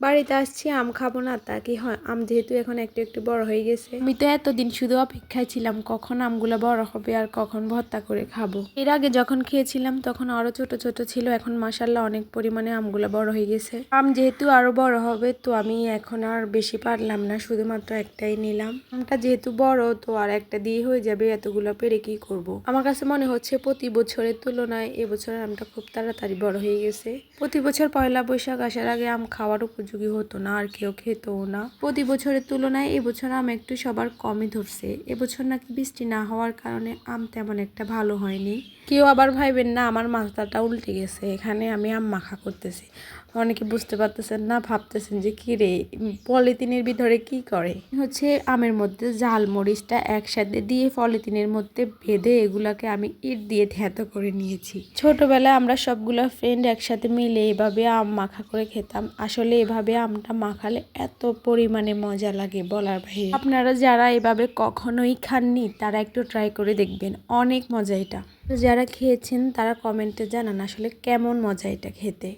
বাড়িতে আসছি আম খাবো না তা কি হয়? আম যেহেতু এখন একটু একটু বড় হয়ে গেছে, আমি তো এতদিন শুধু অপেক্ষায় ছিলাম কখন আমগুলো বড় হবে আর কখন ভর্তা করে খাবো। এর আগে যখন খেয়েছিলাম তখন আরো ছোট ছোট ছিল, এখন মাশাআল্লাহ অনেক পরিমাণে আমগুলো বড় হয়ে গেছে। আম যেহেতু আরো বড় হবে তো আমি এখন আর বেশি পারলাম না, শুধুমাত্র একটাই নিলাম। আমটা যেহেতু বড় তো আর একটা দিয়ে হয়ে যাবে, এতগুলো পেরে কি করব। আমার কাছে মনে হচ্ছে প্রতি বছরের তুলনায় এবছর আমটা খুব তাড়াতাড়ি বড় হয়ে গেছে। প্রতি বছর পয়লা বৈশাখ আসার আগে আম খাওয়ার উপযোগী হতো না, আর কেউ খেতও না। প্রতি বছরের তুলনায় এবছর আম একটু সবার কমই ধরছে। এবছর নাকি বৃষ্টি না হওয়ার কারণে আম তেমন একটা ভালো হয়নি। কেউ আবার ভাইবেন না আমার মাথাটা উল্টে গেছে, এখানে আমি আম মাখা করতেছি। অনেকে বুঝতে পারতেছেন না, ভাবতেছেন যে কি রে পলিথিনের ভিতরে কি করে। হচ্ছে আমের মধ্যে ঝাল মরিচটা একসাথে দিয়ে পলিথিনের মধ্যে বেঁধে এগুলাকে আমি ইট দিয়ে থ্যাতো করে নিয়েছি। ছোটবেলায় আমরা সবগুলো ফ্রেন্ড একসাথে মিলে এভাবে আম মাখা করে খেতাম। আসলে এভাবে আমটা মাখালে এত পরিমাণে মজা লাগে বলার বাইরে। আপনারা যারা এভাবে কখনোই খাননি তারা একটু ট্রাই করে দেখবেন, অনেক মজা এটা। যারা খেয়েছেন তারা কমেন্টে জানান আসলে কেমন মজা এটা খেতে।